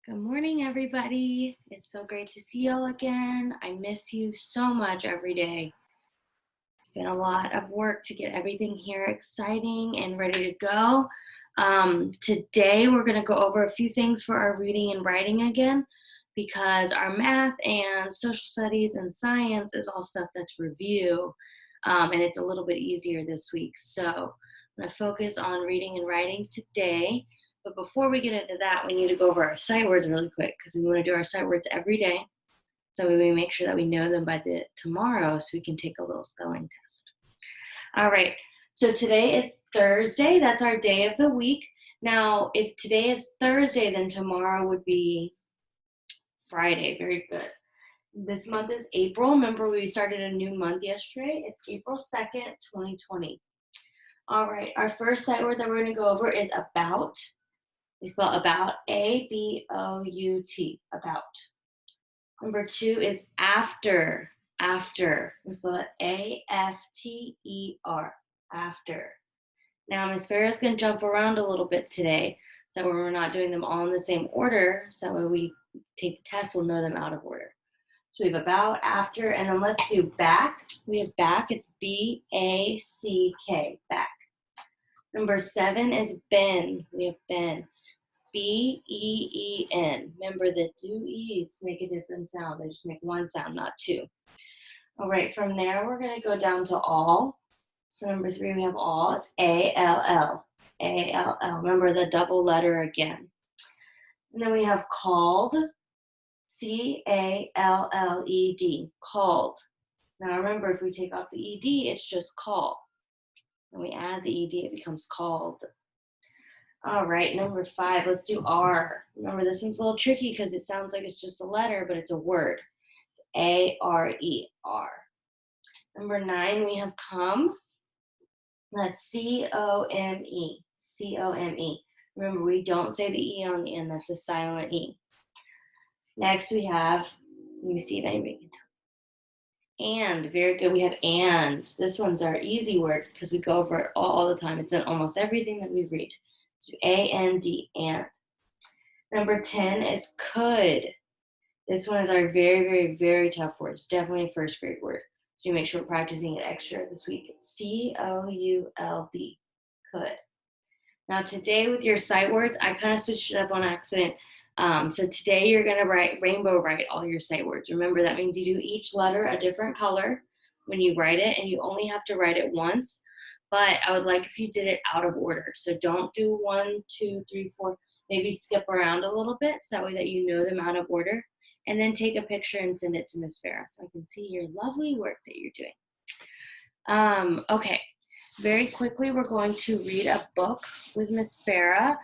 Good morning, everybody. It's so great to see y'all again. I miss you so much every day. It's been a lot of work to get everything here exciting and ready to go. Today, we're going to go over a few things for our reading and writing again because our math and social studies and science is all stuff that's review, and it's a little bit easier this week. So I'm going to focus on reading and writing today. But before we get into that, we need to go over our sight words really quick because we want to do our sight words every day. So we make sure that we know them by tomorrow so we can take a little spelling test. All right, so today is Thursday. That's our day of the week. Now, if today is Thursday, then tomorrow would be Friday. Very good. This month is April. Remember, we started a new month yesterday. It's April 2nd, 2020. All right, our first sight word that we're going to go over is about. We spell about, A-B-O-U-T, about. Number 2 is after, after. We spell it A-F-T-E-R, after. Now, Miss Farrah's going to jump around a little bit today, so we're not doing them all in the same order, so when we take the test, we'll know them out of order. So we have about, after, and then let's do back. We have back, it's B-A-C-K, back. Number 7 is been. We have been. B-E-E-N. Remember that two E's make a different sound. They just make one sound, not two. All right, from there, we're going to go down to all. So number 3, we have all. It's A-L-L. A-L-L. Remember the double letter again. And then we have called. C-A-L-L-E-D. Called. Now remember, if we take off the E-D, it's just call. When we add the E-D, it becomes called. All right, number 5, let's do R. Remember, this one's a little tricky because it sounds like it's just a letter, but it's a word. A-R-E, R. Number 9, we have come. That's C-O-M-E, C-O-M-E. Remember, we don't say the E on the end. That's a silent E. Next, we have, let me see if anybody can tell. And, very good, we have and. This one's our easy word because we go over it all the time. It's in almost everything that we read. So A-N-D, and. Number 10 is could. This one is our very, very, very tough word. It's definitely a first grade word. So you make sure we're practicing it extra this week. C-O-U-L-D, could. Now today with your sight words, I kind of switched it up on accident. So today you're going to rainbow write all your sight words. Remember, that means you do each letter a different color when you write it, and you only have to write it once. But I would like if you did it out of order. So don't do 1, 2, 3, 4. Maybe skip around a little bit so that way that you know them out of order. And then take a picture and send it to Miss Farrah so I can see your lovely work that you're doing. Okay, very quickly we're going to read a book with Miss Farrah.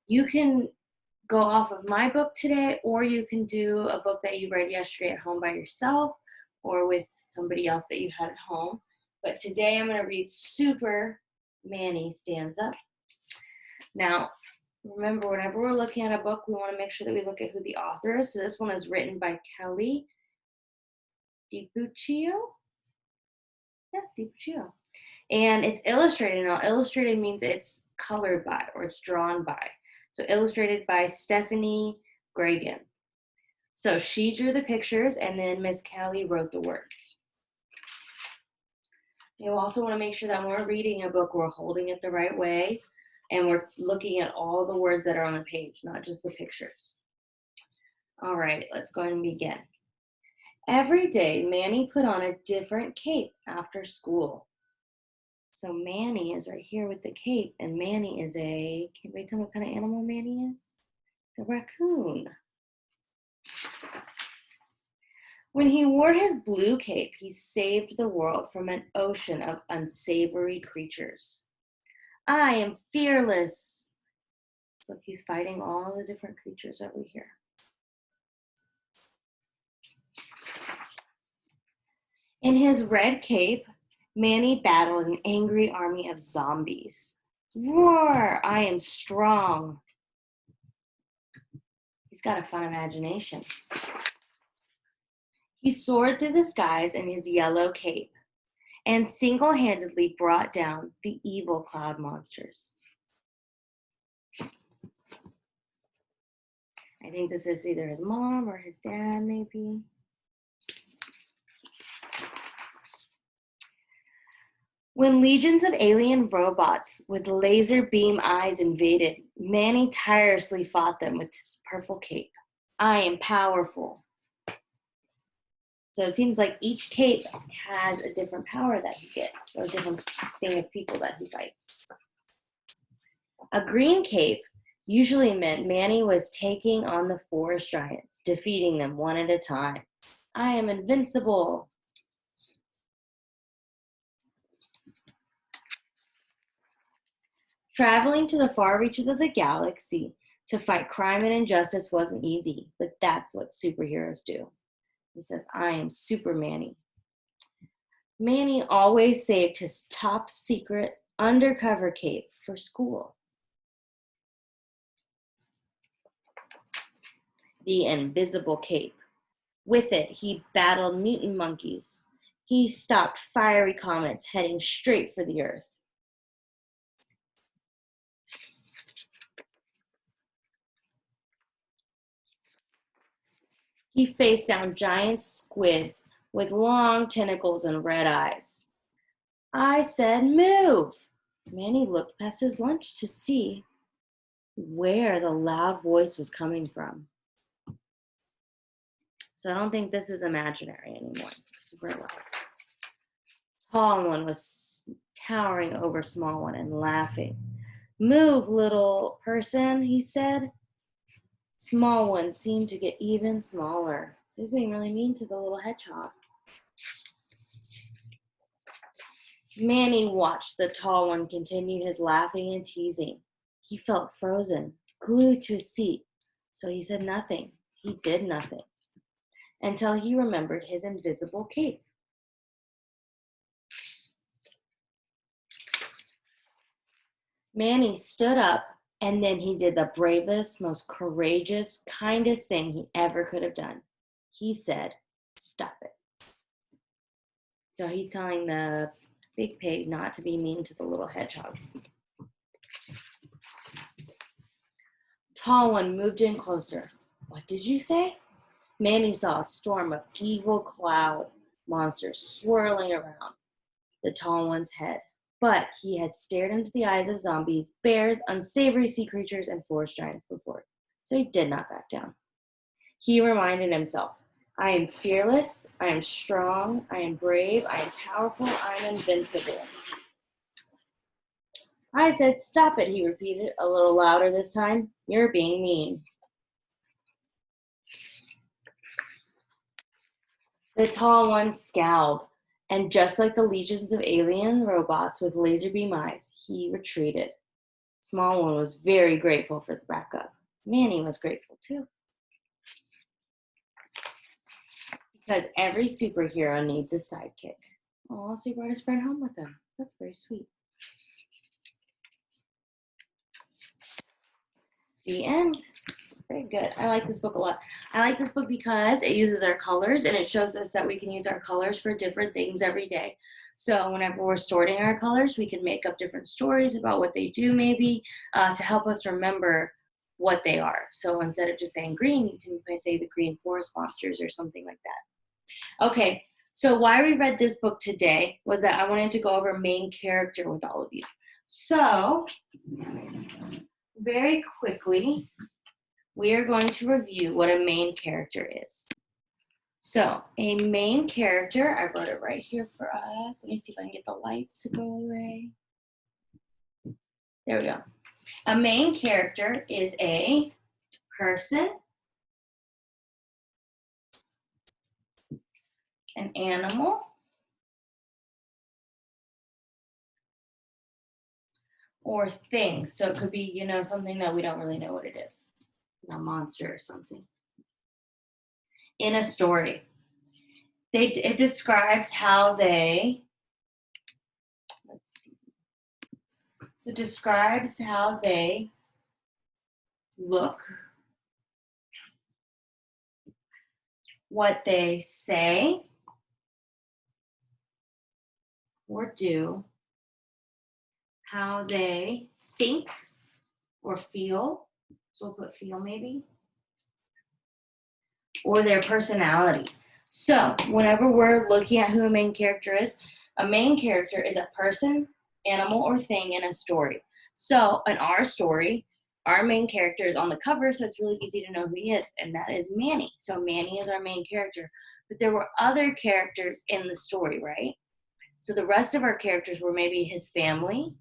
You can go off of my book today, or you can do a book that you read yesterday at home by yourself or with somebody else that you had at home. But today I'm going to read Super Manny stanza. Now, remember, whenever we're looking at a book, we want to make sure that we look at who the author is. So this one is written by Kelly DiPuccio. Yeah, DiPuccio. And it's illustrated. Now, illustrated means it's colored by or it's drawn by. So illustrated by Stephanie Gregan. So she drew the pictures, and then Miss Kelly wrote the words. You also want to make sure that when we're reading a book, we're holding it the right way, and we're looking at all the words that are on the page, not just the pictures. All right, let's go ahead and begin. Every day, Manny put on a different cape after school. So Manny is right here with the cape, and Manny is can anybody tell me what kind of animal Manny is? The raccoon. When he wore his blue cape, he saved the world from an ocean of unsavory creatures. I am fearless. So he's fighting all the different creatures over here. In his red cape, Manny battled an angry army of zombies. Roar! I am strong. He's got a fun imagination. He soared through the skies in his yellow cape and single-handedly brought down the evil cloud monsters. I think this is either his mom or his dad, maybe. When legions of alien robots with laser beam eyes invaded, Manny tirelessly fought them with his purple cape. I am powerful. So it seems like each cape has a different power that he gets, or a different thing of people that he fights. A green cape usually meant Manny was taking on the forest giants, defeating them one at a time. I am invincible. Traveling to the far reaches of the galaxy to fight crime and injustice wasn't easy, but that's what superheroes do. He says, I am Super Manny. Manny always saved his top secret undercover cape for school. The invisible cape. With it, he battled mutant monkeys. He stopped fiery comets heading straight for the Earth. He faced down giant squids with long tentacles and red eyes. I said, move! Manny looked past his lunch to see where the loud voice was coming from. So I don't think this is imaginary anymore. It's real life. Tall one was towering over small one and laughing. Move, little person, he said. Small one seemed to get even smaller. He's being really mean to the little hedgehog. Manny watched the tall one continue his laughing and teasing. He felt frozen, glued to his seat. So he said nothing. He did nothing until he remembered his invisible cape. Manny stood up, and then he did the bravest, most courageous, kindest thing he ever could have done. He said, stop it. So he's telling the big pig not to be mean to the little hedgehog. Tall one moved in closer. What did you say? Manny saw a storm of evil cloud monsters swirling around the tall one's head. But he had stared into the eyes of zombies, bears, unsavory sea creatures, and forest giants before, so he did not back down. He reminded himself, I am fearless, I am strong, I am brave, I am powerful, I am invincible. I said, stop it, he repeated, a little louder this time. You're being mean. The tall one scowled, and just like the legions of alien robots with laser beam eyes, he retreated. Small one was very grateful for the backup. Manny was grateful too. Because every superhero needs a sidekick. Oh, so he brought his friend home with him. That's very sweet. The end. Very good. I like this book a lot. I like this book because it uses our colors and it shows us that we can use our colors for different things every day. So whenever we're sorting our colors, we can make up different stories about what they do maybe to help us remember what they are. So instead of just saying green, you can say the green forest monsters or something like that. Okay, so why we read this book today was that I wanted to go over main character with all of you. So very quickly, we are going to review what a main character is. So a main character, I wrote it right here for us. Let me see if I can get the lights to go away. There we go. A main character is a person, an animal, or thing. So it could be, something that we don't really know what it is. A monster or something. In a story. It describes how they, let's see. So it describes how they look, what they say or do, how they think or feel. So we'll put feel maybe. or their personality. So whenever we're looking at who a main character is a person, animal, or thing in a story. So in our story, our main character is on the cover, so it's really easy to know who he is, and that is Manny. So Manny is our main character. But there were other characters in the story, right? So the rest of our characters were maybe his family,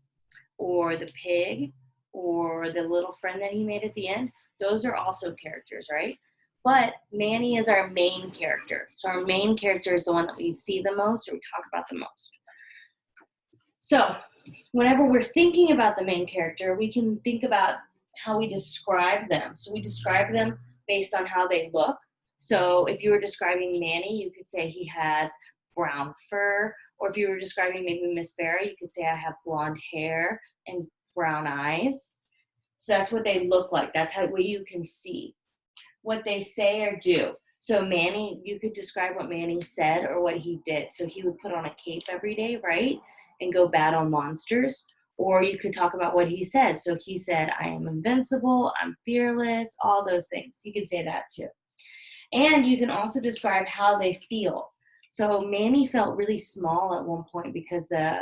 or the pig, or the little friend that he made at the end. Those are also characters, right? But Manny is our main character. So our main character is the one that we see the most or we talk about the most. So whenever we're thinking about the main character, we can think about how we describe them. So we describe them based on how they look. So if you were describing Manny, you could say he has brown fur. Or if you were describing maybe Miss Farah, you could say I have blonde hair and brown eyes. So that's what they look like. That's what you can see. What they say or do. So Manny, you could describe what Manny said or what he did. So he would put on a cape every day, right? And go battle monsters. Or you could talk about what he said. So he said, I am invincible, I'm fearless, all those things. You could say that too. And you can also describe how they feel. So Manny felt really small at one point because the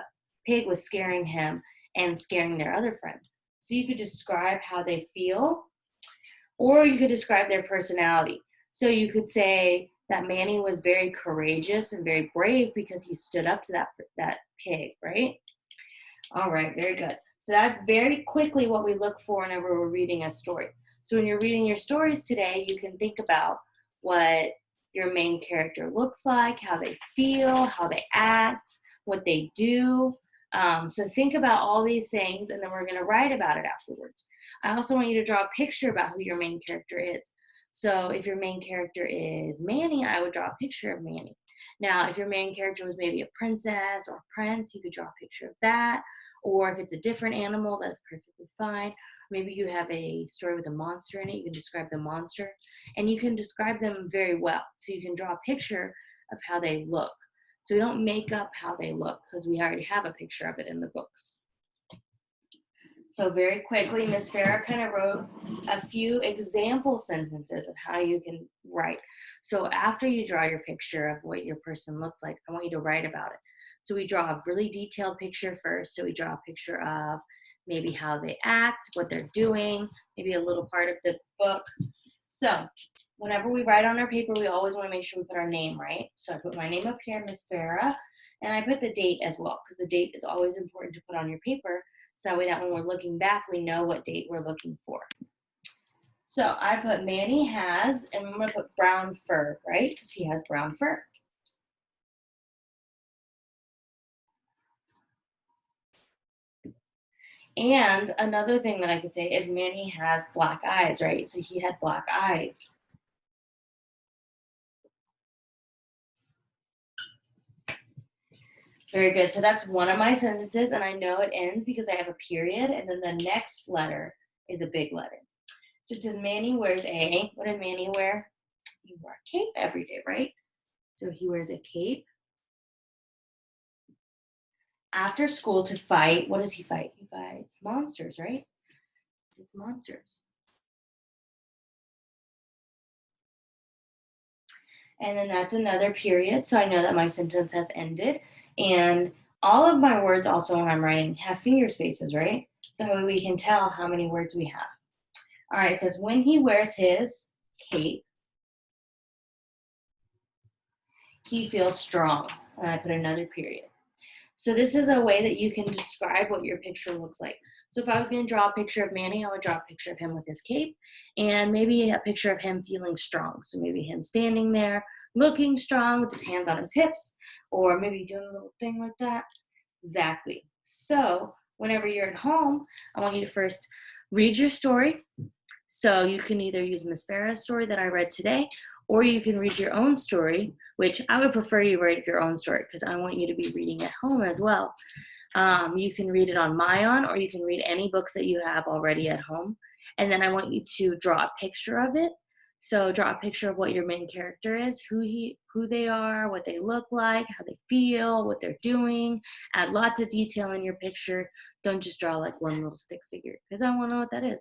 pig was scaring him and scaring their other friend. So you could describe how they feel, or you could describe their personality. So you could say that Manny was very courageous and very brave because he stood up to that pig, right? All right, very good. So that's very quickly what we look for whenever we're reading a story. So when you're reading your stories today, you can think about what your main character looks like, how they feel, how they act, what they do. So think about all these things, and then we're going to write about it afterwards. I also want you to draw a picture about who your main character is. So if your main character is Manny, I would draw a picture of Manny. Now, if your main character was maybe a princess or a prince, you could draw a picture of that. Or if it's a different animal, that's perfectly fine. Maybe you have a story with a monster in it, you can describe the monster. And you can describe them very well. So you can draw a picture of how they look. So we don't make up how they look because we already have a picture of it in the books. So very quickly, Ms. Farah kind of wrote a few example sentences of how you can write. So after you draw your picture of what your person looks like, I want you to write about it. So we draw a really detailed picture first. So we draw a picture of maybe how they act, what they're doing, maybe a little part of this book. So whenever we write on our paper, we always want to make sure we put our name, right? So I put my name up here, Ms. Farah, and I put the date as well, because the date is always important to put on your paper, so that way that when we're looking back, we know what date we're looking for. So I put Manny has, and I'm going to put brown fur, right? Because he has brown fur. And another thing that I could say is Manny has black eyes, right? So he had black eyes. Very good. So that's one of my sentences, and I know it ends because I have a period, and then the next letter is a big letter. So it says Manny wears a, what did Manny wear? He wore a cape every day, right? So he wears a cape. After school to fight, what does he fight? He fights monsters, right? It's monsters. And then that's another period. So I know that my sentence has ended. And all of my words also when I'm writing have finger spaces, right? So we can tell how many words we have. All right, it says when he wears his cape, he feels strong. And I put another period. So this is a way that you can describe what your picture looks like. So if I was going to draw a picture of Manny, I would draw a picture of him with his cape and maybe a picture of him feeling strong. So maybe him standing there looking strong with his hands on his hips, or maybe doing a little thing like that. Exactly. So whenever you're at home, I want you to first read your story. So you can either use Miss Farah's story that I read today, or you can read your own story, which I would prefer you write your own story because I want you to be reading at home as well. You can read it on Mayan, or you can read any books that you have already at home. And then I want you to draw a picture of it. So draw a picture of what your main character is, who they are, what they look like, how they feel, what they're doing. Add lots of detail in your picture. Don't just draw like one little stick figure because I want to know what that is.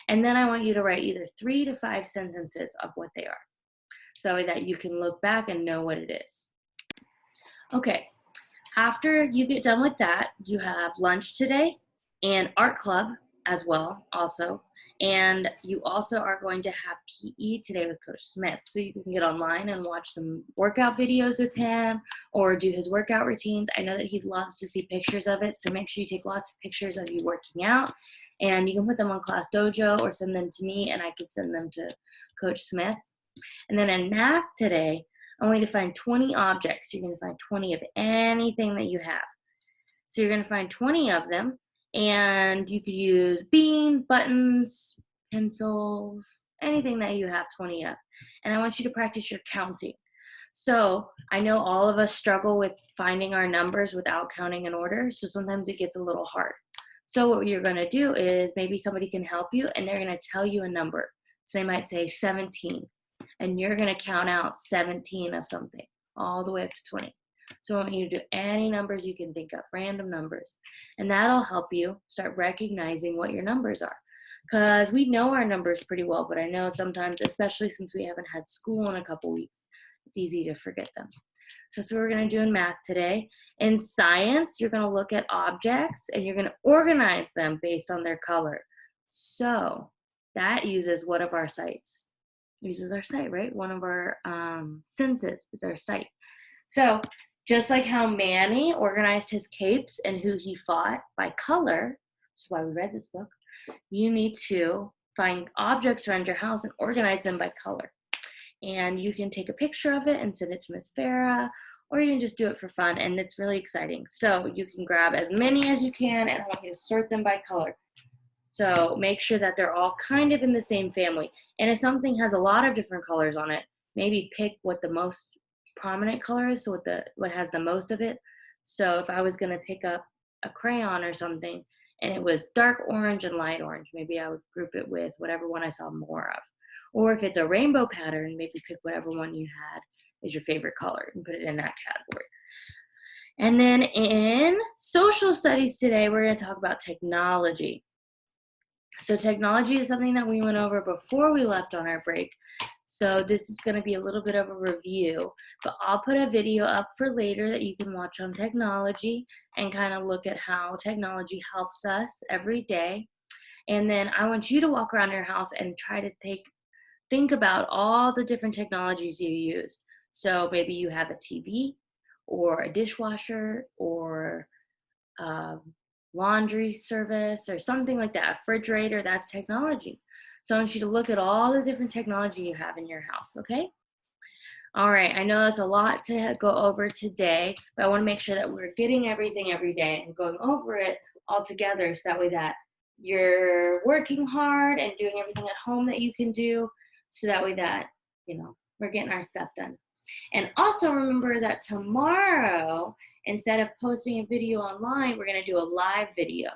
And then I want you to write either 3 to 5 sentences of what they are. so that you can look back and know what it is. Okay, after you get done with that, you have lunch today and art club as well, also. And you also are going to have PE today with Coach Smith. So you can get online and watch some workout videos with him or do his workout routines. I know that he loves to see pictures of it. So make sure you take lots of pictures of you working out. And you can put them on Class Dojo or send them to me and I can send them to Coach Smith. And then in math today, I'm going to find 20 objects. You're going to find 20 of anything that you have. So you're going to find 20 of them, and you could use beans, buttons, pencils, anything that you have 20 of. And I want you to practice your counting. So I know all of us struggle with finding our numbers without counting in order, so sometimes it gets a little hard. So what you're going to do is maybe somebody can help you, and they're going to tell you a number. So they might say 17. And you're going to count out 17 of something all the way up to 20. So I want you to do any numbers you can think of, random numbers. And that'll help you start recognizing what your numbers are. Because we know our numbers pretty well, but I know sometimes, especially since we haven't had school in a couple weeks, it's easy to forget them. So that's what we're going to do in math today. In science, you're going to look at objects and you're going to organize them based on their color. So that uses one of our sights. Uses our sight, right? One of our senses is our sight. So just like how Manny organized his capes and who he fought by color, which is why we read this book, you need to find objects around your house and organize them by color. And you can take a picture of it and send it to Miss Farah, or you can just do it for fun, and it's really exciting. So you can grab as many as you can, and I want you to sort them by color. So make sure that they're all kind of in the same family. And if something has a lot of different colors on it, maybe pick what the most prominent color is, so what has the most of it. So if I was going to pick up a crayon or something and it was dark orange and light orange, maybe I would group it with whatever one I saw more of. Or if it's a rainbow pattern, maybe pick whatever one you had is your favorite color and put it in that category. And then in social studies today, we're going to talk about technology. So technology is something that we went over before we left on our break. So this is going to be a little bit of a review, but I'll put a video up for later that you can watch on technology and kind of look at how technology helps us every day. And then I want you to walk around your house and try to think about all the different technologies you use. So maybe you have a TV or a dishwasher or laundry service or something like that, a refrigerator, that's technology. So I want you to look at all the different technology you have in your house, okay? All right, I know it's a lot to go over today, but I want to make sure that we're getting everything every day and going over it all together so that way that you're working hard and doing everything at home that you can do, so that way that, we're getting our stuff done. And also remember that tomorrow, instead of posting a video online, we're going to do a live video.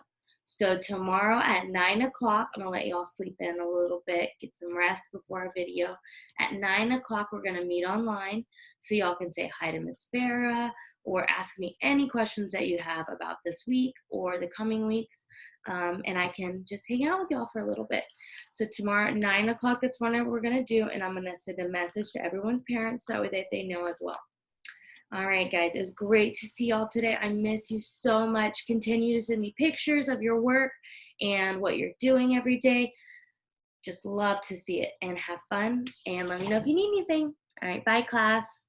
So tomorrow at 9 o'clock, I'm going to let you all sleep in a little bit, get some rest before our video. At 9 o'clock, we're going to meet online so y'all can say hi to Miss Farah or ask me any questions that you have about this week or the coming weeks. And I can just hang out with y'all for a little bit. So tomorrow at 9 o'clock, that's what we're going to do. And I'm going to send a message to everyone's parents so that they know as well. All right, guys, it was great to see y'all today. I miss you so much. Continue to send me pictures of your work and what you're doing every day. Just love to see it, and have fun. And let me know if you need anything. All right, bye, class.